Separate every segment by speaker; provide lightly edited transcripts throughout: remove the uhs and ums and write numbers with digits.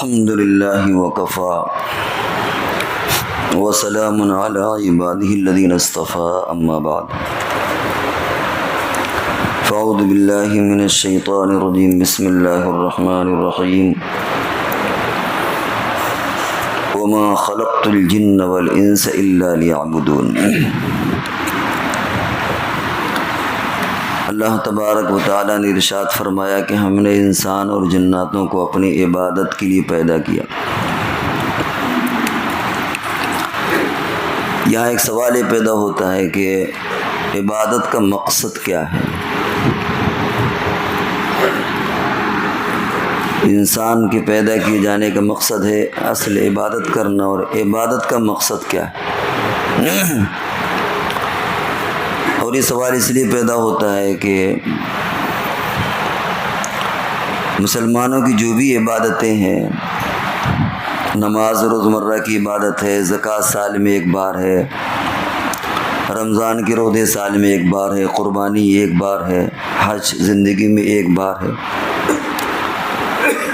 Speaker 1: الحمد للہ وکفا وسلام علی عبادہ الذین اصطفى اما بعد فاعوذ باللہ من الشیطان الرجیم بسم اللہ الرحمن الرحیم وما خلقت الجن والانس الا لیعبدون۔ اللہ تبارک و تعالیٰ نے ارشاد فرمایا کہ ہم نے انسان اور جناتوں کو اپنی عبادت کے لیے پیدا کیا۔ یہاں ایک سوال یہ پیدا ہوتا ہے کہ عبادت کا مقصد کیا ہے؟ انسان کے پیدا کیے جانے کا مقصد ہے اصل عبادت کرنا، اور عبادت کا مقصد کیا ہے؟ اور یہ سوال اس لیے پیدا ہوتا ہے کہ مسلمانوں کی جو بھی عبادتیں ہیں، نماز روزمرہ کی عبادت ہے، زکوٰۃ سال میں ایک بار ہے، رمضان کے روزے سال میں ایک بار ہے، قربانی ایک بار ہے، حج زندگی میں ایک بار ہے۔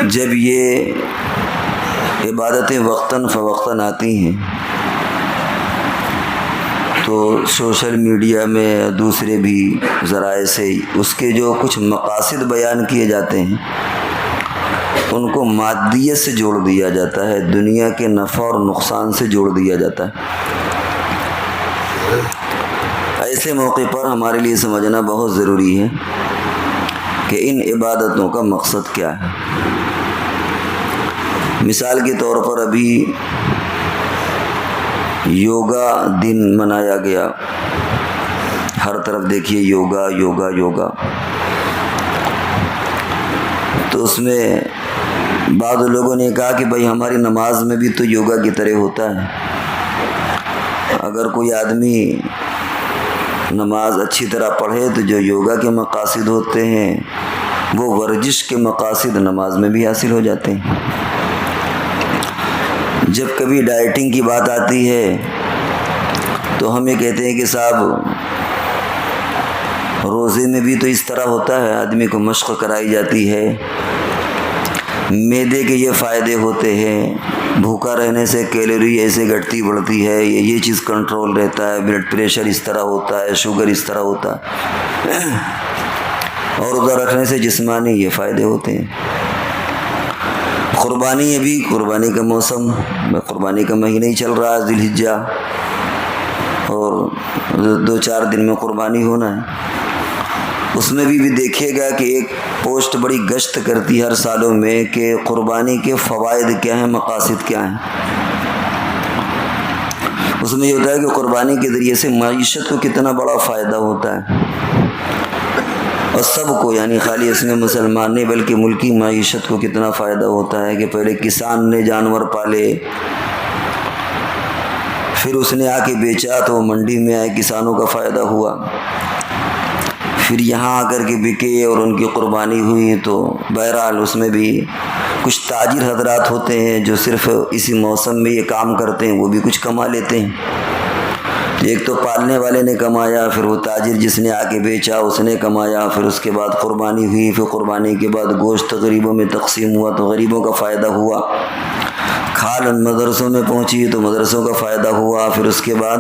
Speaker 1: جب یہ عبادتیں وقتاً فوقتاً آتی ہیں تو سوشل میڈیا میں دوسرے بھی ذرائع سے اس کے جو کچھ مقاصد بیان کیے جاتے ہیں ان کو مادیت سے جوڑ دیا جاتا ہے، دنیا کے نفع اور نقصان سے جوڑ دیا جاتا ہے۔ ایسے موقع پر ہمارے لیے سمجھنا بہت ضروری ہے کہ ان عبادتوں کا مقصد کیا ہے۔ مثال کے طور پر ابھی یوگا دن منایا گیا، ہر طرف دیکھیے یوگا یوگا یوگا۔ تو اس میں بعض لوگوں نے کہا کہ بھائی ہماری نماز میں بھی تو یوگا کی طرح ہوتا ہے۔ اگر کوئی آدمی نماز اچھی طرح پڑھے تو جو یوگا کے مقاصد ہوتے ہیں وہ ورزش کے مقاصد نماز میں بھی حاصل ہو جاتے ہیں۔ جب کبھی ڈائٹنگ کی بات آتی ہے تو ہم یہ کہتے ہیں کہ صاحب روزے میں بھی تو اس طرح ہوتا ہے، آدمی کو مشق کرائی جاتی ہے، معدے کے یہ فائدے ہوتے ہیں، بھوکا رہنے سے کیلوری ایسے گھٹتی بڑھتی ہے، یہ چیز کنٹرول رہتا ہے، بلڈ پریشر اس طرح ہوتا ہے، شوگر اس طرح ہوتا ہے، اور روزہ رکھنے سے جسمانی یہ فائدے ہوتے ہیں۔ قربانی، ابھی قربانی کا موسم، قربانی کا مہینہ ہی چل رہا ہے، ذی الحجہ، اور 2-4 دن میں قربانی ہونا ہے۔ اس میں بھی دیکھیے گا کہ ایک پوسٹ بڑی گشت کرتی ہے ہر سالوں میں کہ قربانی کے فوائد کیا ہیں، مقاصد کیا ہیں۔ اس میں یہ ہوتا ہے کہ قربانی کے ذریعے سے معیشت کو کتنا بڑا فائدہ ہوتا ہے، اور سب کو، یعنی خالی اس میں مسلمان نہیں بلکہ ملکی معیشت کو کتنا فائدہ ہوتا ہے کہ پہلے کسان نے جانور پالے، پھر اس نے آ کے بیچا تو منڈی میں آئے، کسانوں کا فائدہ ہوا، پھر یہاں آ کر کے بکے اور ان کی قربانی ہوئی۔ تو بہرحال اس میں بھی کچھ تاجر حضرات ہوتے ہیں جو صرف اسی موسم میں یہ کام کرتے ہیں، وہ بھی کچھ کما لیتے ہیں۔ ایک تو پالنے والے نے کمایا، پھر وہ تاجر جس نے آ کے بیچا اس نے کمایا، پھر اس کے بعد قربانی ہوئی، پھر قربانی کے بعد گوشت غریبوں میں تقسیم ہوا تو غریبوں کا فائدہ ہوا، کھال ان مدرسوں میں پہنچی تو مدرسوں کا فائدہ ہوا، پھر اس کے بعد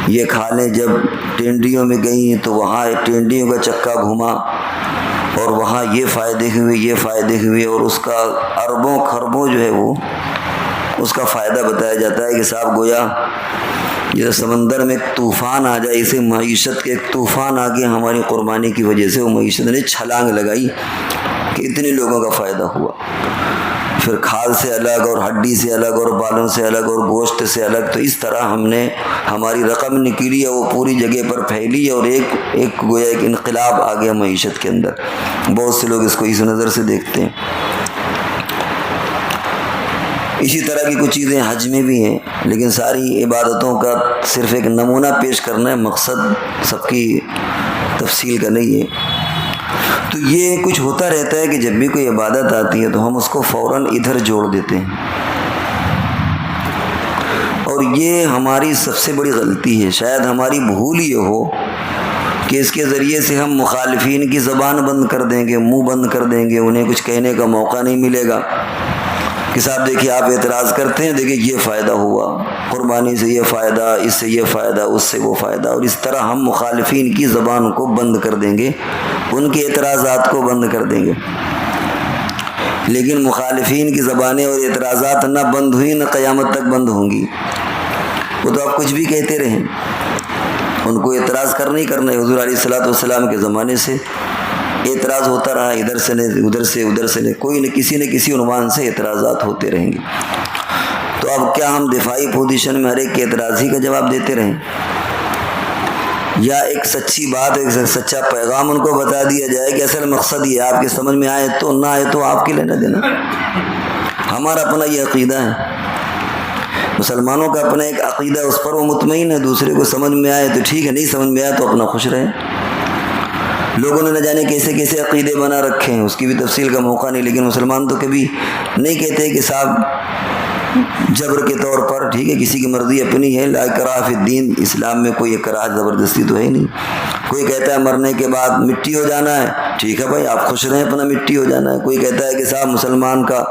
Speaker 1: یہ کھالیں جب ٹینڈیوں میں گئیں تو وہاں ٹینڈیوں کا چکا گھما اور وہاں یہ فائدے ہوئے، اور اس کا اربوں خربوں جو ہے وہ اس کا فائدہ بتایا جاتا ہے کہ صاحب گویا یہ سمندر میں ایک طوفان آ جائے، اسے معیشت کے ایک طوفان آ گیا، ہماری قربانی کی وجہ سے وہ معیشت نے چھلانگ لگائی کہ اتنے لوگوں کا فائدہ ہوا۔ پھر کھال سے الگ اور ہڈی سے الگ اور بالوں سے الگ اور گوشت سے الگ، تو اس طرح ہم نے ہماری رقم نکلی ہے، وہ پوری جگہ پر پھیلی ہے، اور ایک گویا ایک انقلاب آ گیا معیشت کے اندر۔ بہت سے لوگ اس کو اس نظر سے دیکھتے ہیں۔ اسی طرح کی کچھ چیزیں حج میں بھی ہیں، لیکن ساری عبادتوں کا صرف ایک نمونہ پیش کرنا ہے، مقصد سب کی تفصیل کا نہیں ہے۔ تو یہ کچھ ہوتا رہتا ہے کہ جب بھی کوئی عبادت آتی ہے تو ہم اس کو فوراً ادھر جوڑ دیتے ہیں، اور یہ ہماری سب سے بڑی غلطی ہے۔ شاید ہماری بھول یہ ہو کہ اس کے ذریعے سے ہم مخالفین کی زبان بند کر دیں گے، منہ بند کر دیں گے، انہیں کچھ کہنے کا موقع نہیں ملے گا کہ صاحب دیکھیے آپ اعتراض کرتے ہیں، دیکھیے یہ فائدہ ہوا، قربانی سے یہ فائدہ، اس سے یہ فائدہ، اس سے وہ فائدہ، اور اس طرح ہم مخالفین کی زبان کو بند کر دیں گے، ان کے اعتراضات کو بند کر دیں گے۔ لیکن مخالفین کی زبانیں اور اعتراضات نہ بند ہوئی، نہ قیامت تک بند ہوں گی۔ وہ تو آپ کچھ بھی کہتے رہیں، ان کو اعتراض کرنا ہی کرنا ہے۔ حضور علیہ الصلوۃ والسلام کے زمانے سے اعتراض ہوتا رہا، ادھر سے نہیں، ادھر سے نہیں، کوئی نہ کسی عنوان سے اعتراضات ہوتے رہیں گے۔ تو اب کیا ہم دفاعی پوزیشن میں ہر ایک کے اعتراض ہی کا جواب دیتے رہیں، یا ایک سچی بات، ایک سچا پیغام ان کو بتا دیا جائے کہ اصل مقصد یہ آپ کے سمجھ میں آئے تو، نہ آئے تو آپ کے لینا دینا۔ ہمارا اپنا یہ عقیدہ ہے، مسلمانوں کا اپنا ایک عقیدہ، اس پر وہ مطمئن ہے، دوسرے کو سمجھ میں آئے تو ٹھیک ہے، نہیں سمجھ میں آئے تو اپنا خوش رہے۔ لوگوں نے نہ جانے کیسے کیسے عقیدے بنا رکھے ہیں، اس کی بھی تفصیل کا موقع نہیں، لیکن مسلمان تو کبھی نہیں کہتے کہ صاحب جبر کے طور پر، ٹھیک ہے کسی کی مرضی اپنی ہے، لا اکراہ فی الدین، اسلام میں کوئی اکراہ زبردستی تو ہے نہیں۔ کوئی کہتا ہے مرنے کے بعد مٹی ہو جانا ہے، ٹھیک ہے بھائی آپ خوش رہیں، اپنا مٹی ہو جانا ہے۔ کوئی کہتا ہے کہ صاحب مسلمان کا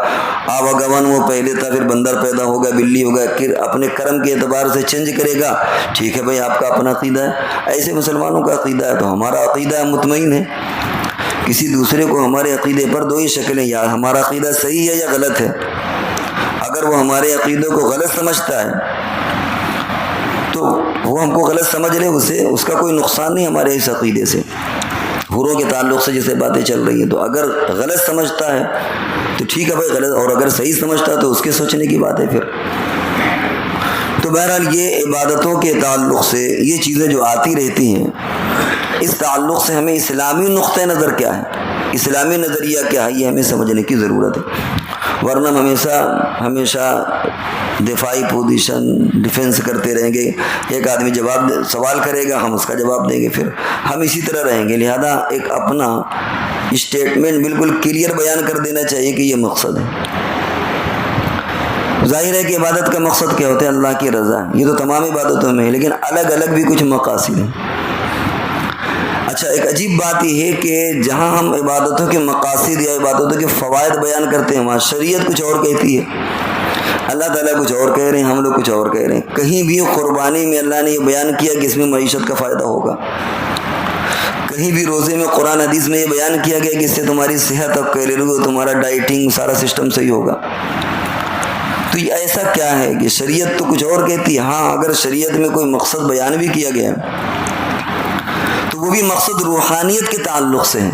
Speaker 1: آواگمن وہ پہلے تھا، پھر بندر پیدا ہوگا، بلی ہوگا، پھر اپنے کرم کے اعتبار سے چینج کرے گا، ٹھیک ہے بھائی آپ کا اپنا عقیدہ ہے۔ ایسے مسلمانوں کا عقیدہ ہے، تو ہمارا عقیدہ مطمئن ہے۔ کسی دوسرے کو ہمارے عقیدے پر دو ہی شکلیں، یا ہمارا عقیدہ صحیح ہے یا غلط ہے۔ اگر وہ ہمارے عقیدوں کو غلط سمجھتا ہے تو وہ ہم کو غلط سمجھ لے، اس کا کوئی نقصان نہیں ہمارے اس عقیدے سے، حوروں کے تعلق سے جیسے باتیں چل رہی ہیں۔ تو اگر غلط سمجھتا ہے تو ٹھیک ہے بھائی غلط، اور اگر صحیح سمجھتا ہے تو اس کے سوچنے کی بات ہے پھر۔ تو بہرحال یہ عبادتوں کے تعلق سے یہ چیزیں جو آتی رہتی ہیں، اس تعلق سے ہمیں اسلامی نقطہ نظر کیا ہے، اسلامی نظریہ کیا ہے، یہ ہمیں سمجھنے کی ضرورت ہے۔ ورنہ ہمیشہ دفاعی پوزیشن، ڈیفنس کرتے رہیں گے۔ ایک آدمی سوال کرے گا، ہم اس کا جواب دیں گے، پھر ہم اسی طرح رہیں گے۔ لہذا ایک اپنا اسٹیٹمنٹ بالکل کلیئر بیان کر دینا چاہیے کہ یہ مقصد ہے۔ ظاہر ہے کہ عبادت کا مقصد کیا ہوتا ہے، اللہ کی رضا، یہ تو تمام عبادتوں میں ہے، لیکن الگ الگ بھی کچھ مقاصد ہیں۔ اچھا ایک عجیب بات یہ ہے کہ جہاں ہم عبادتوں کے مقاصد یا عبادتوں کے فوائد بیان کرتے ہیں، وہاں شریعت کچھ اور کہتی ہے، اللہ تعالیٰ کچھ اور کہہ رہے ہیں، ہم لوگ کچھ اور کہہ رہے ہیں۔ کہیں بھی قربانی میں اللہ نے یہ بیان کیا کہ اس میں معیشت کا فائدہ ہوگا، کہیں بھی روزے میں قرآن حدیث میں یہ بیان کیا گیا کہ اس سے تمہاری صحت اور کیلری، تمہارا ڈائٹنگ سارا سسٹم صحیح ہوگا۔ تو یہ ایسا کیا ہے کہ شریعت تو کچھ اور کہتی ہے۔ ہاں اگر شریعت میں کوئی مقصد بیان بھی کیا گیا تو وہ بھی مقصد روحانیت کے تعلق سے ہے۔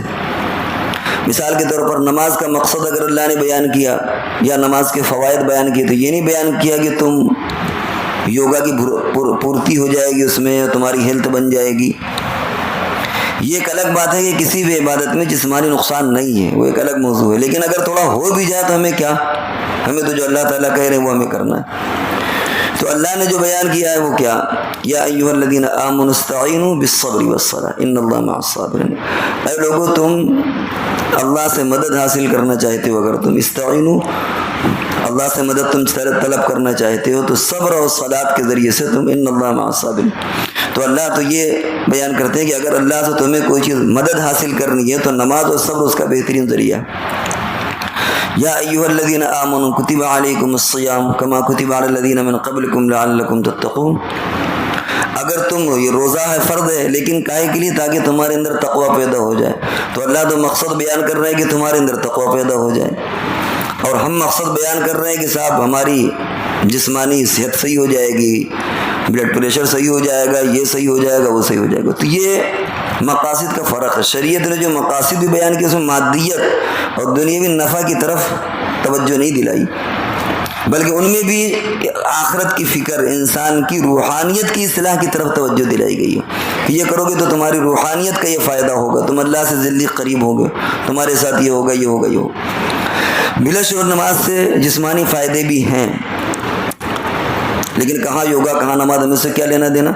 Speaker 1: مثال کے طور پر نماز کا مقصد اگر اللہ نے بیان کیا یا نماز کے فوائد بیان کیے، تو یہ نہیں بیان کیا کہ تم یوگا کی پورتی ہو جائے گی، اس میں تمہاری ہیلتھ بن جائے گی۔ یہ ایک الگ بات ہے کہ کسی بھی عبادت میں جسمانی نقصان نہیں ہے، وہ ایک الگ موضوع ہے۔ لیکن اگر تھوڑا ہو بھی جائے تو ہمیں کیا، ہمیں تو جو اللہ تعالیٰ کہہ رہے ہیں وہ ہمیں کرنا ہے۔ تو اللہ نے جو بیان کیا ہے وہ کیا، یا ایھا الذین آمنوا استعینوا بالصبر والصلاۃ ان اللہ مع الصابرین۔ اے لوگو تم اللہ سے مدد حاصل کرنا چاہتے ہو، اگر تم استعینوا اللہ سے مدد تم طلب کرنا چاہتے ہو تو صبر اور صلاۃ کے ذریعے سے تم ان اللہ مع الصابرین۔ تو اللہ تو یہ بیان کرتے ہیں کہ اگر اللہ سے تمہیں کوئی چیز مدد حاصل کرنی ہے تو نماز اور صبر اس کا بہترین ذریعہ ہے۔ یا ایھا الذین آمنوا کتب علیکم الصیام کما کتب علی الذین من قبلکم لعلکم تتقون۔ اگر تم یہ روزہ ہے فرض ہے، لیکن کاہے کے لیے، تاکہ تمہارے اندر تقوی پیدا ہو جائے۔ تو اللہ تو مقصد بیان کر رہے ہیں کہ تمہارے اندر تقوی پیدا ہو جائے، اور ہم مقصد بیان کر رہے ہیں کہ صاحب ہماری جسمانی صحت صحیح ہو جائے گی، بلڈ پریشر صحیح ہو جائے گا، یہ صحیح ہو جائے گا، وہ صحیح ہو جائے گا۔ تو یہ مقاصد کا فرق ہے۔ شریعت نے جو مقاصد بھی بیان کیا اس میں مادیت اور دنیاوی نفع کی طرف توجہ نہیں دلائی، بلکہ ان میں بھی آخرت کی فکر، انسان کی روحانیت کی اصلاح کی طرف توجہ دلائی گئی ہے کہ یہ کرو گے تو تمہاری روحانیت کا یہ فائدہ ہوگا، تم اللہ سے جلدی قریب ہوگے، تمہارے ساتھ یہ ہوگا، یہ ہوگا، یہ ہوگا۔ بلا شبہ نماز سے جسمانی فائدے بھی ہیں، لیکن کہاں یوگا کہاں نماز، ہمیں سے کیا لینا دینا۔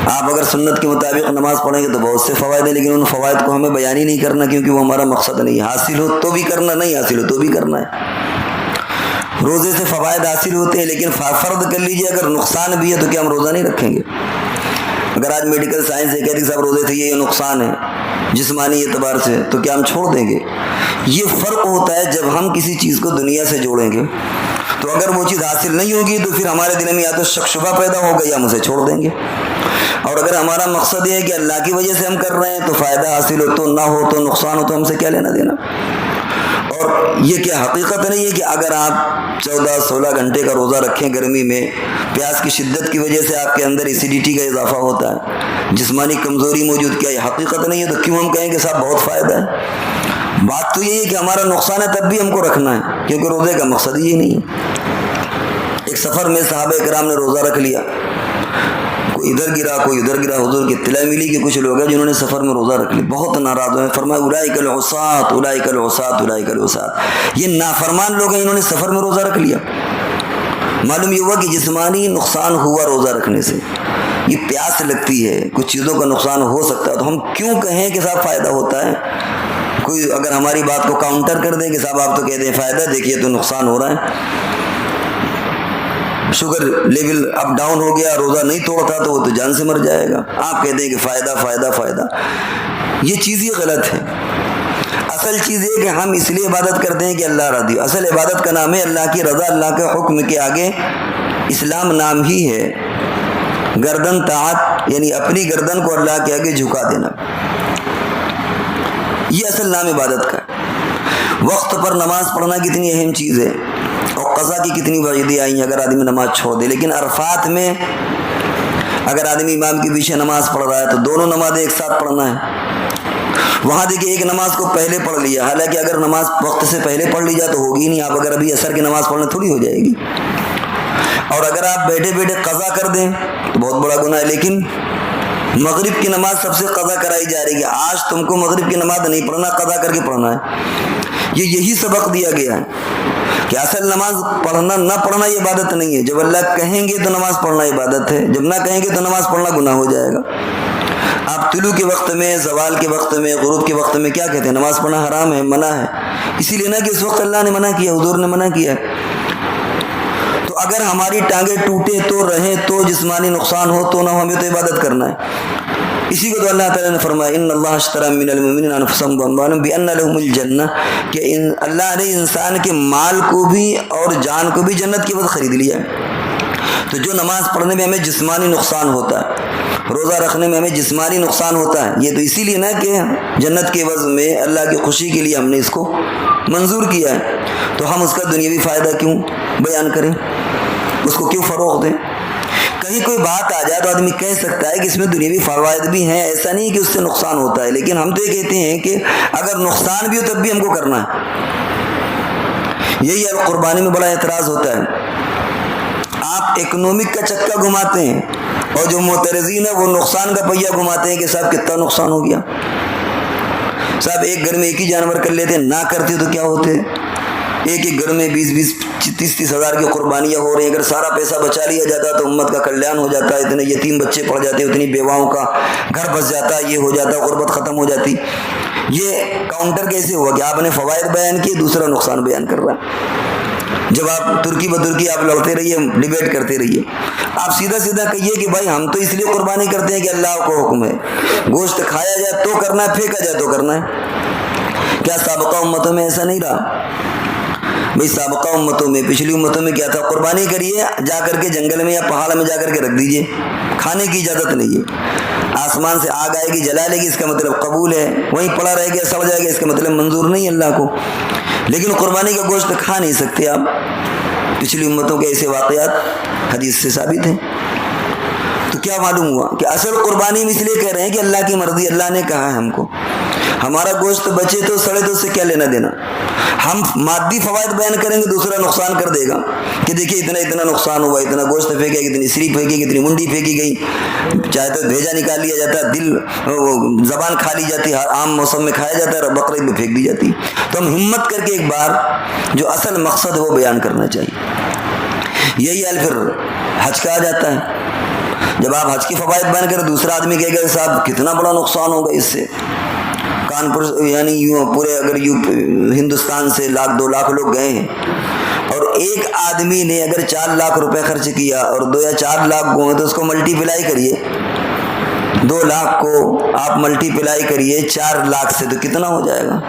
Speaker 1: آپ اگر سنت کے مطابق نماز پڑھیں گے تو بہت سے فوائد ہیں، لیکن ان فوائد کو ہمیں بیان ہی نہیں کرنا، کیونکہ وہ ہمارا مقصد نہیں ہے۔ حاصل ہو تو بھی کرنا، نہیں حاصل ہو تو بھی کرنا ہے۔ روزے سے فوائد حاصل ہوتے ہیں، لیکن فرض کر لیجئے اگر نقصان بھی ہے تو کیا ہم روزہ نہیں رکھیں گے؟ اگر آج میڈیکل سائنس یہ کہتی ہے صاحب روزے سے یہ نقصان ہے، جسمانی اعتبار سے، تو کیا ہم چھوڑ دیں گے؟ یہ فرق ہوتا ہے جب ہم کسی چیز کو دنیا سے جوڑیں گے، تو اگر وہ چیز حاصل نہیں ہوگی تو پھر ہمارے دل میں یا تو شک شبہ پیدا ہوگا یا ہم اسے چھوڑ دیں گے، اور اگر ہمارا مقصد یہ ہے کہ اللہ کی وجہ سے ہم کر رہے ہیں تو فائدہ حاصل ہو تو نہ ہو تو نقصان ہو تو ہم سے کیا لینا دینا۔ اور یہ کیا حقیقت نہیں ہے کہ اگر آپ 14-16 گھنٹے کا روزہ رکھیں گرمی میں، پیاس کی شدت کی وجہ سے آپ کے اندر ایسیڈیٹی کا اضافہ ہوتا ہے، جسمانی کمزوری موجود، کیا یہ حقیقت نہیں ہے؟ تو کیوں ہم کہیں کہ صاحب بہت فائدہ ہے؟ بات تو یہ ہے کہ ہمارا نقصان ہے تب بھی ہم کو رکھنا ہے، کیونکہ روزے کا مقصد یہ نہیں ہے۔ ایک سفر میں صحابہ کرام نے روزہ رکھ لیا، کوئی ادھر گرا کوئی ادھر گرا، حضور کی اطلاع ملی کہ کچھ لوگ ہیں جنہوں نے سفر میں روزہ رکھ لی، بہت ناراض ہوئے، فرمایا اولئک العصاۃ اولئک العصاۃ اولئک العصاۃ، یہ نافرمان لوگ ہیں انہوں نے سفر میں روزہ رکھ لیا۔ معلوم یہ ہوا کہ جسمانی نقصان ہوا روزہ رکھنے سے، یہ پیاس لگتی ہے، کچھ چیزوں کا نقصان ہو سکتا ہے، تو ہم کیوں کہیں کہ صاحب فائدہ ہوتا ہے؟ کوئی اگر ہماری بات کو کاؤنٹر کر دیں کہ صاحب آپ تو کہتے ہیں فائدہ، دیکھیے تو نقصان ہو رہا ہے، شوگر لیول اپ ڈاؤن ہو گیا، روزہ نہیں توڑتا تو وہ تو جان سے مر جائے گا، آپ کہتے ہیں کہ فائدہ فائدہ فائدہ، یہ چیز ہی غلط ہے۔ اصل چیز یہ کہ ہم اس لیے عبادت کرتے ہیں کہ اللہ راضی، اصل عبادت کا نام ہے اللہ کی رضا، اللہ کے حکم کے آگے اسلام نام ہی ہے، گردن طاعت، یعنی اپنی گردن کو اللہ کے آگے جھکا دینا، یہ اصل نام عبادت کا۔ وقت پر نماز پڑھنا کتنی اہم چیز ہے، اور قضا کی کتنی وعیدیں آئی ہیں اگر آدمی نماز چھوڑ دے، لیکن عرفات میں اگر آدمی امام کے پیچھے نماز پڑھ رہا ہے تو دونوں نمازیں ایک ساتھ پڑھنا ہے۔ وہاں دیکھیے ایک نماز کو پہلے پڑھ لیا، حالانکہ اگر نماز وقت سے پہلے پڑھ لی جائے تو ہوگی نہیں، آپ اگر ابھی عصر کی نماز پڑھنا تھوڑی ہو جائے گی، اور اگر آپ بیٹھے بیٹھے قضا کر دیں تو بہت بڑا گناہ ہے۔ لیکن مغرب کی نماز سب سے قضا کرائی جا رہی ہے، آج تم کو مغرب کی نماز نہیں پڑھنا، قضا کر کے پڑھنا ہے، یہی سبق دیا گیا ہے کہ اصل نماز پڑھنا نہ پڑھنا یہ عبادت نہیں ہے، جب اللہ کہیں گے تو نماز پڑھنا عبادت ہے، جب نہ کہیں گے تو نماز پڑھنا گناہ ہو جائے گا۔ آپ طلوع کے وقت میں، زوال کے وقت میں، غروب کے وقت میں کیا کہتے ہیں؟ نماز پڑھنا حرام ہے، منع ہے، اسی لیے نہ کہ اس وقت اللہ نے منع کیا، حضور نے منع کیا۔ تو اگر ہماری ٹانگیں ٹوٹے تو رہیں تو جسمانی نقصان ہو تو نہ ہو، ہمیں تو عبادت کرنا ہے۔ اسی کو تو اللہ تعالیٰ نے فرمایا ان اللہ اشتری من المؤمنین انفسهم واموالهم بان لهم الجنہ، کہ اللہ نے انسان کے مال کو بھی اور جان کو بھی جنت کے بدلے خرید لیا ہے۔ تو جو نماز پڑھنے میں ہمیں جسمانی نقصان ہوتا ہے، روزہ رکھنے میں ہمیں جسمانی نقصان ہوتا ہے، یہ تو اسی لیے نا کہ جنت کے عوض میں اللہ کی خوشی کے لیے ہم نے اس کو منظور کیا ہے، تو ہم اس کا دنیاوی فائدہ کیوں بیان کریں، اس کو کیوں فروغ دیں؟ کہیں کوئی بات آ جائے تو آدمی کہہ سکتا ہے کہ اس میں دنیاوی فوائد بھی ہیں، ایسا نہیں کہ اس سے نقصان ہوتا ہے، لیکن ہم تو یہ کہتے ہیں کہ اگر نقصان بھی ہو تب بھی ہم کو کرنا ہے۔ یہی قربانی میں بڑا اعتراض ہوتا ہے، آپ اکنومک کا چکا گھماتے ہیں اور جو معترضین ہیں وہ نقصان کا پہیہ گھماتے ہیں کہ صاحب کتنا نقصان ہو گیا، صاحب ایک گھر میں ایک ہی جانور کر لیتے، نہ کرتے تو کیا ہوتے، ایک ایک گھر میں 20-20 30-30 ہزار کی قربانیاں ہو رہی ہیں، اگر سارا پیسہ بچا لیا جاتا تو امت کا کلیان ہو جاتا، اتنے یتیم بچے پڑ جاتے، اتنی بیواؤں کا گھر بس جاتا، یہ ہو جاتا، غربت ختم ہو جاتی۔ یہ کاؤنٹر کیسے ہوا کہ آپ نے فوائد بیان کیے، دوسرا نقصان بیان کر رہا ہے؟ جب آپ ترکی بدرکی آپ لڑتے رہیے، ڈیبیٹ کرتے رہیے، آپ سیدھا سیدھا کہیے کہ بھائی ہم تو اس لیے قربانی کرتے ہیں کہ اللہ کو حکم ہے، گوشت کھایا جائے تو کرنا ہے، پھینکا جائے تو کرنا ہے۔ کیا سابقہ امتوں میں ایسا نہیں رہا؟ بھئی سابقہ امتوں میں، پچھلی امتوں میں کیا تھا؟ قربانی کریے، جا کر کے جنگل میں یا پہاڑ میں جا کر کے رکھ دیجئے، کھانے کی اجازت نہیں ہے، آسمان سے آگ آئے گی جلا لے گی اس کا مطلب قبول ہے، وہیں پڑا رہے گا سڑ جائے گا اس کا مطلب منظور نہیں اللہ کو، لیکن قربانی کا گوشت کھا نہیں سکتے آپ۔ پچھلی امتوں کے ایسے واقعات حدیث سے ثابت ہیں۔ تو کیا معلوم ہوا کہ اصل قربانی ہم اس لیے کہہ رہے ہیں کہ اللہ کی مرضی، اللہ نے کہا ہے ہم کو، ہمارا گوشت بچے تو سڑے تو اس سے کیا لینا دینا، ہم مادی فوائد بیان کریں گے دوسرا نقصان کر دے گا کہ دیکھیے اتنا نقصان ہوا، اتنا گوشت پھینکا، اتنی سری پھینکی، اتنی منڈی پھینکی گئی، چاہے تو بھیجا نکال لیا جاتا، دل زبان کھا لی جاتی، ہر عام موسم میں کھایا جاتا ہے، بقرعید میں پھینک دی جاتی۔ تو ہم ہمت کر کے ایک بار جو اصل مقصد ہے وہ بیان کرنا چاہیے۔ یہی حال پھر حج کا آ جاتا ہے، جب آپ حج کی فوائد بیان کریں دوسرا آدمی کہے گا صاحب کتنا بڑا نقصان ہوگا اس سے، کانپور یعنی یوں پورے اگر ہندوستان سے 1-2 لاکھ لوگ گئے ہیں اور ایک آدمی نے اگر 4 لاکھ روپے خرچ کیا اور 2 یا 4 لاکھ گئے تو اس کو ملٹی پلائی کریے، 2 لاکھ کو آپ ملٹی پلائی کریے 4 لاکھ سے تو کتنا ہو جائے گا؟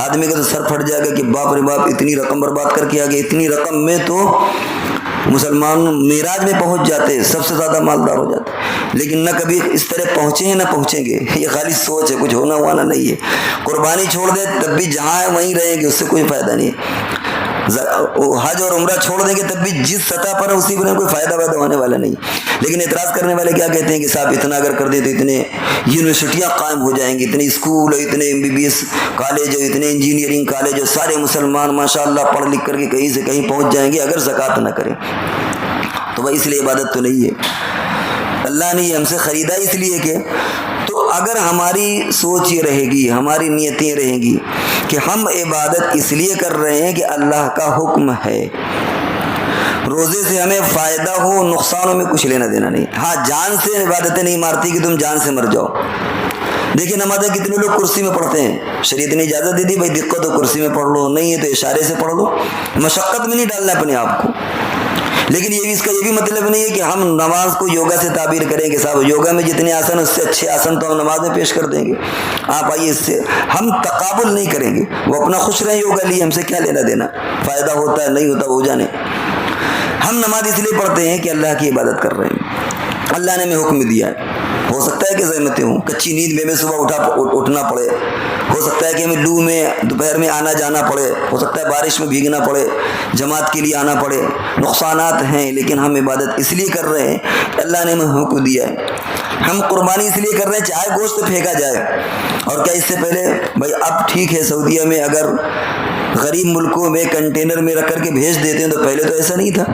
Speaker 1: آدمی کا تو سر پھٹ جائے گا کہ باپ رے باپ اتنی رقم برباد کر کے آ گئے. اتنی رقم میں تو مسلمان معراج میں پہنچ جاتے, سب سے زیادہ مالدار ہو جاتے, لیکن نہ کبھی اس طرح پہنچے ہیں نہ پہنچیں گے. یہ خالی سوچ ہے, کچھ ہونا ہوانا نہیں ہے. قربانی چھوڑ دے تب بھی جہاں ہے وہیں رہیں گے, اس سے کوئی فائدہ نہیں ہے. حج اور عمرہ چھوڑ دیں گے تب بھی جس سطح پر ہے اسی پر کوئی فائدہ ہونے والا نہیں. لیکن اعتراض کرنے والے کیا کہتے ہیں کہ صاحب اتنا اگر کر دیں تو اتنے یونیورسٹیاں قائم ہو جائیں گی, اتنے اسکول اور اتنے MBBS کالج اور اتنے انجینئرنگ کالج اور سارے مسلمان ماشاءاللہ پڑھ لکھ کر کے کہیں سے کہیں پہنچ جائیں گے اگر زکوٰۃ نہ کریں. تو بھائی اس لیے عبادت تو نہیں ہے, اللہ نے ہم سے خریدا اس لیے کہ تو اگر ہماری سوچ یہ رہے گی, ہماری نیتیں رہیں گی کہ ہم عبادت اس لیے کر رہے ہیں کہ اللہ کا حکم ہے, روزے سے ہمیں فائدہ ہو نقصانوں میں کچھ لینا دینا نہیں. ہاں جان سے عبادتیں نہیں مارتی کہ تم جان سے مر جاؤ. دیکھیں نمازیں کتنے لوگ کرسی میں پڑھتے ہیں, شریعت نے اجازت دے دی بھائی دقت ہو کرسی میں پڑھ لو, نہیں ہے تو اشارے سے پڑھ لو, مشقت میں نہیں ڈالنا اپنے آپ کو. لیکن اس کا یہ بھی مطلب نہیں ہے کہ ہم نماز کو یوگا سے تعبیر کریں کہ صاحب یوگا میں جتنے آسن اس سے اچھے آسن تو ہم نماز میں پیش کر دیں گے. آپ آئیے, اس سے ہم تقابل نہیں کریں گے. وہ اپنا خوش رہیں یوگا لیے, ہم سے کیا لینا دینا, فائدہ ہوتا ہے نہیں ہوتا وہ جانے. ہم نماز اس لیے پڑھتے ہیں کہ اللہ کی عبادت کر رہے ہیں, اللہ نے ہمیں حکم دیا ہے. ہو سکتا ہے کہ زحمتیں ہوں, کچی نیند میں صبح اٹھنا پڑے, ہو سکتا ہے کہ ہمیں لو میں دوپہر میں آنا جانا پڑے, ہو سکتا ہے بارش میں بھیگنا پڑے, جماعت کے لیے آنا پڑے, نقصانات ہیں. لیکن ہم عبادت اس لیے کر رہے ہیں کہ اللہ نے ہمیں حکم دیا ہے. ہم قربانی اس لیے کر رہے ہیں چاہے گوشت پھینکا جائے. اور کیا اس سے پہلے بھائی اب ٹھیک ہے سعودیہ میں اگر غریب ملکوں میں کنٹینر میں رکھ کر کے بھیج دیتے ہیں, تو پہلے تو ایسا نہیں تھا.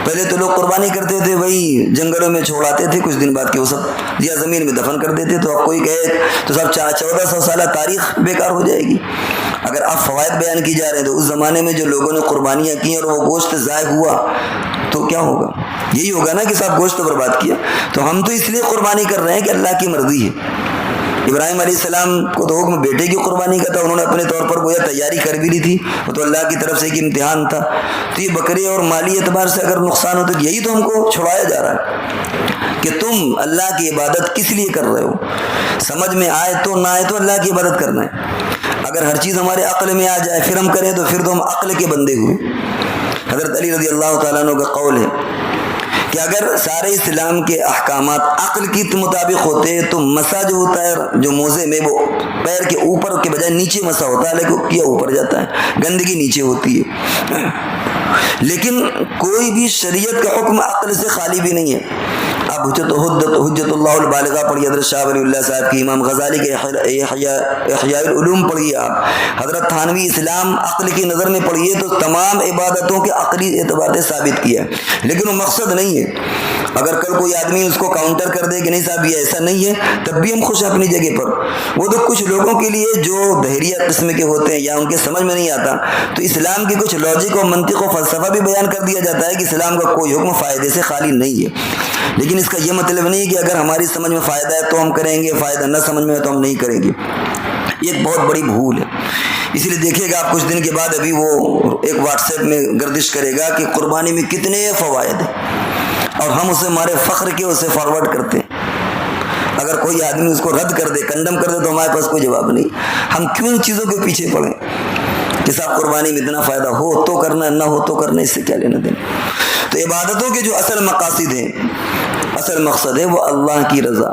Speaker 1: پہلے تو لوگ قربانی کرتے تھے وہی جنگلوں میں چھوڑاتے تھے, کچھ دن بعد کہ وہ سب یا زمین میں دفن کر دیتے. تو اب کوئی کہے تو صاحب 1400 سالہ تاریخ بیکار ہو جائے گی. اگر آپ فوائد بیان کی جا رہے ہیں تو اس زمانے میں جو لوگوں نے قربانیاں کی اور وہ گوشت ضائع ہوا تو کیا ہوگا؟ یہی ہوگا نا کہ صاحب گوشت برباد کیا. تو ہم تو اس لیے قربانی کر رہے ہیں کہ اللہ کی مرضی ہے. ابراہیم علیہ السلام کو تو حکم بیٹے کی قربانی کا تھا, انہوں نے اپنے طور پر گویا تیاری کر بھی لی تھی, وہ تو اللہ کی طرف سے ایک امتحان تھا. تو یہ بکرے اور مالی اعتبار سے اگر نقصان ہو تو یہی تو ہم کو چھڑایا جا رہا ہے کہ تم اللہ کی عبادت کس لیے کر رہے ہو. سمجھ میں آئے تو نہ آئے تو اللہ کی عبادت کرنا ہے. اگر ہر چیز ہمارے عقل میں آ جائے پھر ہم کریں تو پھر تو ہم عقل کے بندے ہوئے. حضرت علی رضی اللہ تعالیٰ عنہ کا قول ہے کہ اگر سارے اسلام کے احکامات عقل کی مطابق ہوتے تو مسا جو ہوتا ہے جو موزے میں وہ پیر کے اوپر کے بجائے نیچے مسا ہوتا ہے, لیکن کیا اوپر جاتا ہے, گندگی نیچے ہوتی ہے. لیکن کوئی بھی شریعت کا حکم عقل سے خالی بھی نہیں ہے. اب حجت اللہ البالغہ پڑھیے, حضرت شاہ ولی اللہ صاحب کی, امام غزالی کے احیاء العلوم پڑھیے, آپ حضرت تھانوی اسلام عقل کی نظر میں پڑھیے تو تمام عبادتوں کے عقلی اعتبار سے ثابت کیا ہے. لیکن وہ مقصد نہیں ہے. اگر کل کوئی آدمی اس کو کاؤنٹر کر دے کہ نہیں صاحب یہ ایسا نہیں ہے, تب بھی ہم خوش ہیں اپنی جگہ پر. وہ تو کچھ لوگوں کے لیے جو بحریہ قسم کے ہوتے ہیں یا ان کے سمجھ میں نہیں آتا, تو اسلام کی کچھ لاجک اور منطق و فلسفہ بھی بیان کر دیا جاتا ہے کہ اسلام کا کوئی حکم فائدے سے خالی نہیں ہے. لیکن اس کا یہ مطلب نہیں کہ اگر ہماری سمجھ میں فائدہ ہے تو ہم کریں گے, فائدہ نہ سمجھ میں ہے تو ہم نہیں کریں گے. یہ ایک بہت بڑی بھول ہے. اسی لیے دیکھیے گا آپ کچھ دن کے بعد ابھی وہ ایک واٹس ایپ میں گردش کرے گا کہ قربانی میں کتنے فوائد ہیں, اور ہم اسے ہمارے فخر کے اسے فارورڈ کرتے ہیں. اگر کوئی آدمی اس کو رد کر دے, کنڈم کر دے, تو ہمارے پاس کوئی جواب نہیں. ہم کیوں ان چیزوں کے پیچھے پڑیں کہ صاحب قربانی میں اتنا فائدہ ہو تو کرنا, نہ ہو تو کرنا, اس سے کیا لینا دینا. تو عبادتوں کے جو اصل مقاصد ہیں, اصل مقصد ہے وہ اللہ کی رضا.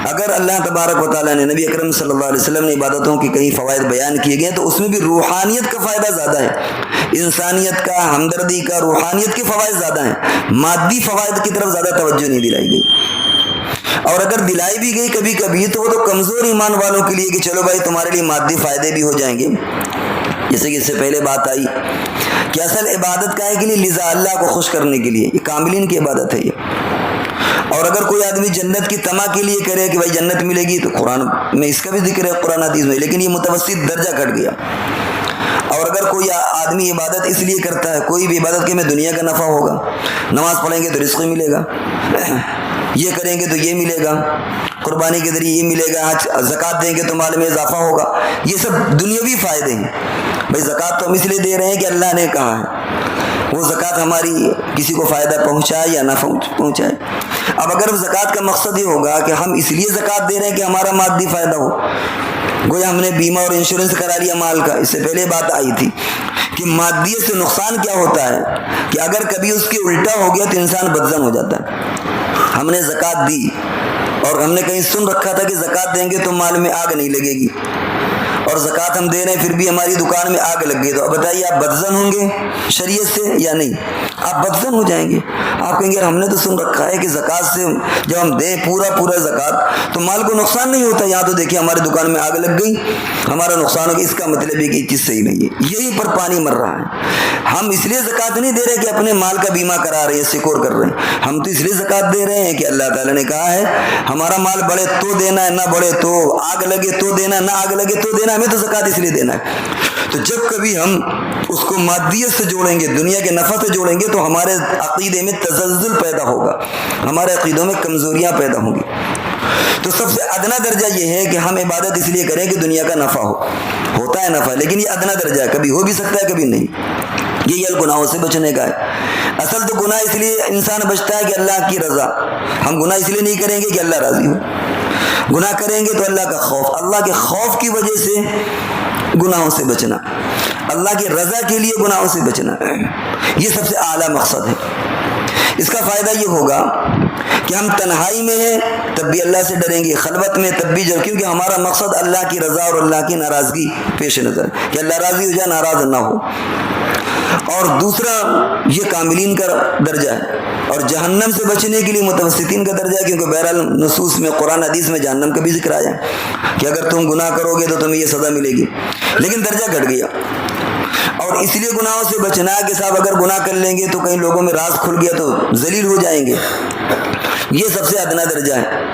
Speaker 1: اگر اللہ تبارک و تعالیٰ نے, نبی اکرم صلی اللہ علیہ وسلم نے عبادتوں کے کئی فوائد بیان کیے گئے, تو اس میں بھی روحانیت کا فائدہ زیادہ ہے, انسانیت کا, ہمدردی کا, روحانیت کے فوائد زیادہ ہیں. مادی فوائد کی طرف زیادہ توجہ نہیں دلائی گئی. اور اگر دلائی بھی گئی کبھی کبھی تو وہ تو کمزور ایمان والوں کے لیے کہ چلو بھائی تمہارے لیے مادی فائدے بھی ہو جائیں گے. جیسے کہ اس سے پہلے بات آئی کہ اصل عبادت کا ہے کہ لذا اللہ کو خوش کرنے کے لیے, یہ کاملین کی عبادت ہے یہ. اور اگر کوئی آدمی جنت کی طمع کے لیے کرے کہ بھائی جنت ملے گی, تو قرآن میں اس کا بھی ذکر ہے, قرآن حدیث میں, لیکن یہ متوسط درجہ گھٹ گیا. اور اگر کوئی آدمی عبادت اس لیے کرتا ہے, کوئی بھی عبادت کہ میں دنیا کا نفع ہوگا, نماز پڑھیں گے تو رزق ملے گا, یہ کریں گے تو یہ ملے گا, قربانی کے ذریعے یہ ملے گا, زکوٰۃ دیں گے تو مال میں اضافہ ہوگا, یہ سب دنیاوی فائدے ہیں. بھائی زکوٰۃ تو ہم اس لیے دے رہے ہیں کہ اللہ نے کہا ہے, وہ زکوٰۃ ہماری کسی کو فائدہ پہنچائے یا نہ پہنچائے۔ اب اگر زکوٰۃ کا مقصد یہ ہوگا کہ ہم اس لیے زکوٰۃ دے رہے ہیں کہ ہمارا مادی فائدہ ہو، گویا ہم نے بیمہ اور انشورنس کرا لیا مال کا۔ اس سے پہلے بات آئی تھی کہ مادیت سے نقصان کیا ہوتا ہے کہ اگر کبھی اس کے الٹا ہو گیا تو انسان بدظن ہو جاتا ہے۔ ہم نے زکوٰۃ دی اور ہم نے کہیں سن رکھا تھا کہ زکوٰۃ دیں گے تو مال میں آگ نہیں لگے گی، اور زکوٰۃ ہم دے رہے ہیں پھر بھی ہماری دکان میں آگ لگ گئی، تو اب بتائیے آپ بدظن ہوں گے شریعت سے یا نہیں؟ آپ بدظن ہو جائیں گے۔ آپ کہیں گے ہم نے تو سن رکھا ہے کہ زکوٰۃ سے جب ہم دیں پورا زکوٰۃ تو مال کو نقصان نہیں ہوتا، یہاں تو دیکھیے ہماری دکان میں آگ لگ گئی، ہمارا نقصان ہو گیا۔ اس کا مطلب ہے کہ یہ چیز صحیح نہیں ہے، یہی پر پانی مر رہا ہے۔ ہم اس لیے زکوٰۃ نہیں دے رہے کہ اپنے مال کا بیمہ کرا رہے ہیں، سیکور کر رہے ہیں، ہم تو اس لیے زکوٰۃ دے رہے ہیں کہ اللہ تعالیٰ نے کہا ہے ہمارا مال بڑھے تو دینا ہے، نہ بڑھے تو آگ لگے تو دینا، نہ آگ لگے تو دینا، ہمیں تو زکوٰۃ اس لیے دینا ہے۔ تو جب کبھی ہم اس کو مادیت سے جوڑیں گے، دنیا کے نفع سے جوڑیں گے، تو ہمارے عقیدے میں تزلزل پیدا ہوگا، ہمارے عقیدوں میں کمزوریاں پیدا ہوں گی۔ تو سب سے ادنا درجہ یہ ہے کہ ہم عبادت اس لیے کریں کہ دنیا کا نفع ہوتا ہے نفع، لیکن یہ ادنا درجہ ہے، کبھی ہو بھی سکتا ہے کبھی نہیں۔ یہی گناہوں سے بچنے کا ہے۔ اصل تو گناہ اس لیے انسان بچتا ہے کہ اللہ کی رضا، ہم گناہ اس لیے نہیں کریں گے کہ اللہ راضی ہو، گناہ کریں گے تو اللہ کا خوف، اللہ کے خوف کی وجہ سے گناہوں سے بچنا، اللہ کی رضا کے لیے گناہوں سے بچنا، یہ سب سے اعلیٰ مقصد ہے۔ اس کا فائدہ یہ ہوگا کہ ہم تنہائی میں ہیں تب بھی اللہ سے ڈریں گے، خلوت میں تب بھی کیونکہ ہمارا مقصد اللہ کی رضا اور اللہ کی ناراضگی پیش نظر، کہ اللہ راضی ہو جائے، ناراض نہ ہو۔ اور دوسرا یہ کاملین کا درجہ ہے، اور جہنم سے بچنے کے لیے متوسطین کا درجہ ہے، کیونکہ بہرحال نصوص میں قرآن حدیث میں جہنم کا بھی ذکر آیا کہ اگر تم گناہ کرو گے تو تمہیں یہ سزا ملے گی، لیکن درجہ گھٹ گیا۔ اور اس لیے گناہوں سے بچنا ہے کہ صاحب اگر گناہ کر لیں گے تو کہیں لوگوں میں راز کھل گیا تو ذلیل ہو جائیں گے، یہ سب سے ادنا درجہ ہے۔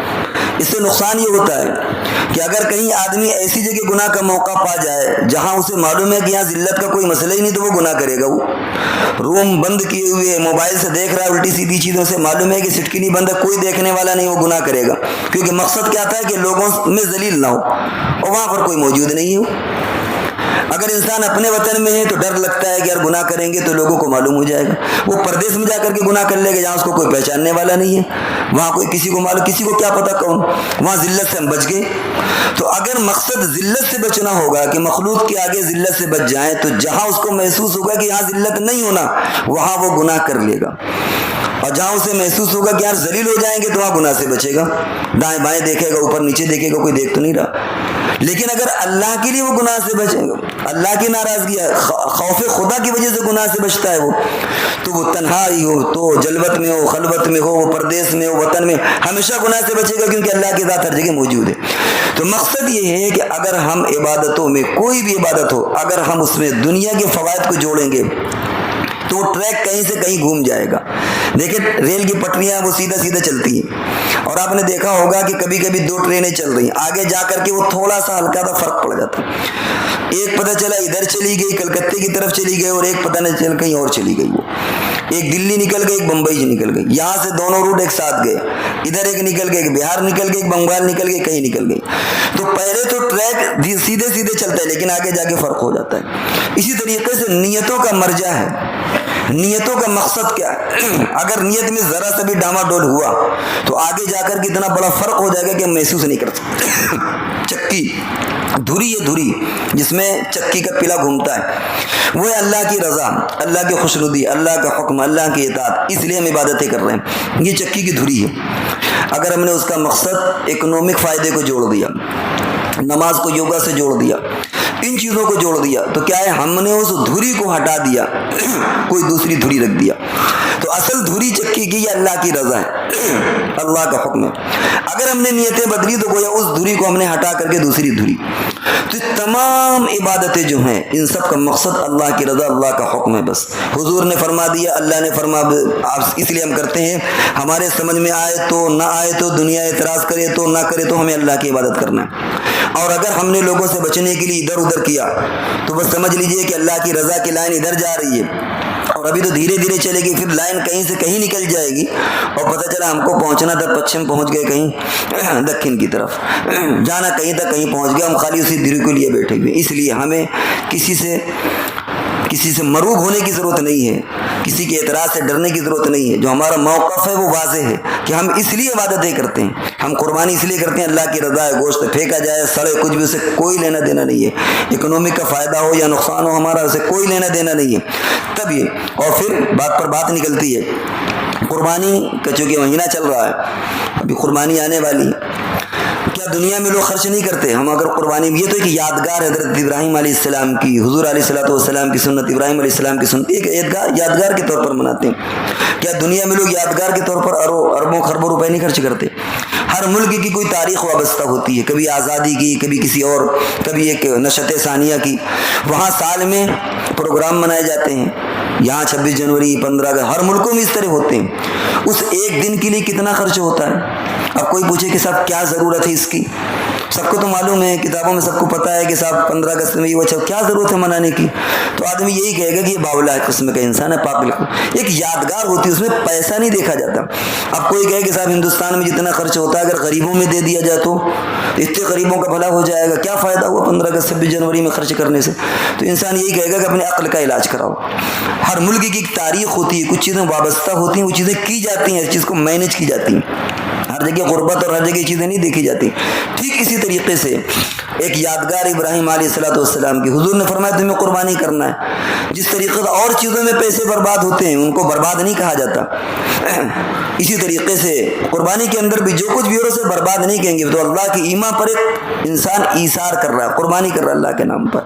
Speaker 1: اس سے نقصان یہ ہوتا ہے کہ اگر کہیں آدمی ایسی جگہ گناہ کا موقع پا جائے جہاں اسے معلوم ہے کہ یہاں ذلت کا کوئی مسئلہ ہی نہیں، تو وہ گناہ کرے گا۔ وہ روم بند کیے ہوئے موبائل سے دیکھ رہا ہے الٹی سیدھی چیزوں سے، معلوم ہے کہ سٹکنی بند ہے، کوئی دیکھنے والا نہیں، وہ گناہ کرے گا، کیونکہ مقصد کیا تھا کہ لوگوں میں ذلیل نہ ہو، اور وہاں پر کوئی موجود نہیں ہو۔ اگر انسان اپنے وطن میں ہے تو ڈر لگتا ہے کہ اگر گناہ کریں گے تو لوگوں کو معلوم ہو جائے گا، وہ پردیس میں جا کر کے گناہ کر لے گا جہاں اس کو کوئی پہچاننے والا نہیں ہے، وہاں کوئی کسی کو معلوم، کسی کو کیا پتا کون، وہاں ذلت سے ہم بچ گئے۔ تو اگر مقصد ذلت سے بچنا ہوگا کہ مخلوق کے آگے ذلت سے بچ جائیں، تو جہاں اس کو محسوس ہوگا کہ یہاں ذلت نہیں ہونا، وہاں وہ گناہ کر لے گا، اور جہاں اسے محسوس ہوگا کہ یار ذلیل ہو جائیں گے تو وہاں گناہ سے بچے گا، دائیں بائیں دیکھے گا، اوپر نیچے دیکھے گا، کوئی دیکھ تو نہیں رہا۔ لیکن اگر اللہ کے لیے وہ گناہ سے بچے گا، اللہ کی ناراضگی ہے، خوف خدا کی وجہ سے گناہ سے بچتا ہے وہ، تو وہ تنہائی ہو تو جلوت میں ہو، خلوت میں ہو، پردیس میں ہو، وطن میں، ہمیشہ گناہ سے بچے گا، کیونکہ اللہ کی ذات ہر جگہ موجود ہے۔ تو مقصد یہ ہے کہ اگر ہم عبادتوں میں، کوئی بھی عبادت ہو، اگر ہم اس میں دنیا کے فوائد کو جوڑیں گے تو وہ ٹریک کہیں سے کہیں گھوم جائے گا۔ دیکھیں ریل کی پٹریاں وہ سیدھا سیدھا چلتی ہیں، اور آپ نے دیکھا ہوگا کہ کبھی کبھی دو ٹرینیں چل رہی ہیں، آگے جا کر کے وہ تھوڑا سا ہلکا سا فرق پڑ جاتا ہے، ایک پتہ چلا ادھر چلی گئی کلکتے کی طرف چلی گئی، اور ایک پتہ نہیں چل کہیں اور چلی گئی، وہ ایک دلی نکل گئی، ایک بمبئی سے نکل گئی، یہاں سے دونوں روٹ ایک ساتھ گئے، ادھر ایک نکل گئی، ایک بہار نکل گئی، ایک بنگال نکل گئی، کہیں نکل گئی۔ تو پہلے تو ٹریک سیدھے سیدھے چلتا ہے، لیکن آگے جا کے فرق ہو جاتا ہے۔ اسی طریقے سے نیتوں کا مرجع ہے، نیتوں کا مقصد کیا ہے؟ اگر نیت میں ذرا سا بھی ڈاما ڈول ہوا تو آگے جا کر کے اتنا بڑا فرق ہو جائے گا کہ ہم محسوس نہیں کر سکتے۔ چکی دھری ہے، دھری جس میں چکی کا پلا گھومتا ہے، وہ ہے اللہ کی رضا، اللہ کی خوشنودی، اللہ کا حکم، اللہ کی اطاعت، اس لیے ہم عبادتیں کر رہے ہیں، یہ چکی کی دھری ہے۔ اگر ہم نے اس کا مقصد اکنامک فائدے کو جوڑ دیا، نماز کو یوگا سے جوڑ دیا، ان چیزوں کو جوڑ دیا، تو کیا ہے ہم نے اس دھری کو ہٹا دیا، کوئی دوسری دھری رکھ دیا۔ تو اصل دھری چکی کی یہ اللہ کی رضا ہے، اللہ کا حکم ہے۔ اگر ہم نے نیتیں بدلی تو گویا اس دھری کو ہم نے ہٹا کر کے دوسری دھری۔ تو تمام عبادتیں جو ہیں ان سب کا مقصد اللہ کی رضا، اللہ کا حکم ہے بس۔ حضور نے فرما دیا، اللہ نے فرما، اس لیے ہم کرتے ہیں، ہمارے سمجھ میں آئے تو نہ آئے تو، دنیا اعتراض کرے تو نہ کرے تو، ہمیں اللہ کی عبادت کرنا ہے۔ اور اگر ہم نے لوگوں سے بچنے کے لیے ادھر ادھر کیا تو بس سمجھ لیجئے کہ اللہ کی رضا کی لائن ادھر جا رہی ہے، اور ابھی تو دھیرے دھیرے چلے گی، پھر لائن کہیں سے کہیں نکل جائے گی، اور پتہ چلا ہم کو پہنچنا تھا پچھم، پہنچ گئے کہیں دکن کی طرف، جانا کہیں تک کہیں پہنچ گیا، ہم خالی اسی دھیرے کو لیے بیٹھے ہوئے۔ اس لیے ہمیں کسی کسی سے مروب ہونے کی ضرورت نہیں ہے، کسی کے اعتراض سے ڈرنے کی ضرورت نہیں ہے. جو ہمارا موقف ہے وہ واضح ہے کہ ہم اس لیے عبادتیں کرتے ہیں، ہم قربانی اس لیے کرتے ہیں اللہ کی رضا ہے. گوشت پھینکا جائے سڑے کچھ بھی، اسے کوئی لینا دینا نہیں ہے. اکنومی کا فائدہ ہو یا نقصان ہو ہمارا، اسے کوئی لینا دینا نہیں ہے. تب یہ اور پھر بات پر بات نکلتی ہے. قربانی کا چونکہ مہینہ چل رہا ہے، ابھی قربانی آنے والی. کیا دنیا میں لوگ خرچ نہیں کرتے؟ ہم اگر قربانی، یہ تو ایک یادگار حضرت ابراہیم علیہ السلام کی، حضور علیہ السلام کی سنت، ابراہیم علیہ السلام کی سنت، ایک یادگار کے طور پر مناتے ہیں. کیا دنیا میں لوگ یادگار کے طور پر اربوں خربوں روپے نہیں خرچ کرتے؟ ہر ملک کی کوئی تاریخ وابستہ ہوتی ہے، کبھی آزادی کی، کبھی کسی اور، کبھی ایک نشست ثانیہ کی. وہاں سال میں پروگرام منائے جاتے ہیں. یہاں 26 جنوری 15 اگست، ہر ملکوں میں اس طرح ہوتے ہیں. اس ایک دن کے لیے کتنا خرچ ہوتا ہے؟ اب کوئی پوچھے کہ صاحب کیا ضرورت ہے اس کی؟ سب کو تو معلوم ہے، کتابوں میں سب کو پتہ ہے کہ صاحب 15 اگست میں یہ اچھا کیا ضرورت ہے منانے کی؟ تو آدمی یہی کہے گا کہ یہ باولا قسم کا انسان ہے، پاک. بالکل ایک یادگار ہوتی ہے، اس میں پیسہ نہیں دیکھا جاتا. اب کوئی کہے کہ صاحب ہندوستان میں جتنا خرچ ہوتا ہے اگر غریبوں میں دے دیا جائے تو اتنے غریبوں کا بھلا ہو جائے گا، کیا فائدہ ہوا 15 اگست 26 جنوری میں خرچ کرنے سے؟ تو انسان یہی کہے گا کہ اپنے عقل کا علاج کراؤ. ہر ملک کی ایک تاریخ ہوتی ہے، کچھ چیزیں وابستہ ہوتی ہیں، وہ چیزیں کی جاتی ہیں، اس چیز کو مینیج کی جاتی ہیں. ہر جگہ غربت اور ہر جگہ چیزیں نہیں دیکھی جاتی. ٹھیک اسی طریقے سے ایک یادگار ابراہیم علیہ السلام کی، حضور نے فرمایا تمہیں قربانی کرنا ہے. جس طریقے سے اور چیزوں میں پیسے برباد ہوتے ہیں ان کو برباد نہیں کہا جاتا، اسی طریقے سے قربانی کے اندر بھی جو کچھ بھی اور اسے برباد نہیں کہیں گے. تو اللہ کی ایما پر ایک انسان ایثار کر رہا ہے، قربانی کر رہا ہے اللہ کے نام پر.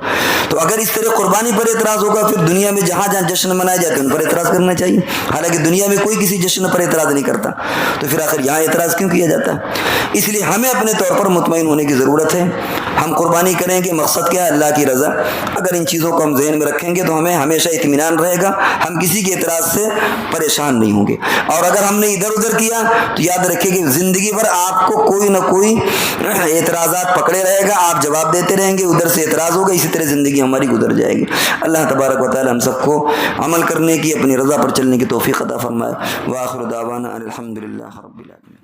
Speaker 1: تو اگر اس طرح قربانی پر اعتراض ہوگا، پھر دنیا میں جہاں جہاں جشن منائے جاتے ہیں ان پر اعتراض کرنا چاہیے. حالانکہ دنیا میں کوئی کسی جشن پر اعتراض نہیں کرتا، تو پھر آخر یہاں اعتراض کیوں کیا جاتا ہے؟ اس لیے ہمیں اپنے طور پر مطمئن ہونے کی ضرورت ہے. ہم قربانی کریں گے، مقصد کیا ہے؟ اللہ کی رضا. اگر ان چیزوں کو ہم ذہن میں رکھیں گے تو ہمیں ہمیشہ اطمینان رہے گا، ہم کسی کے اعتراض سے پریشان نہیں ہوں گے. اور اگر ہم نے ادھر ادھر کیا تو یاد رکھیں کہ زندگی بھر آپ کو کوئی نہ کوئی اعتراضات پکڑے رہے گا، آپ جواب دیتے رہیں گے، ادھر سے اعتراض ہوگا، اسی طرح زندگی ہماری گزر جائے گی. اللہ تبارک و تعالی ہم سب کو عمل کرنے کی، اپنی رضا پر چلنے کی توفیق عطا فرمائے. وآخر دعوانا الحمدللہ رب العالمین.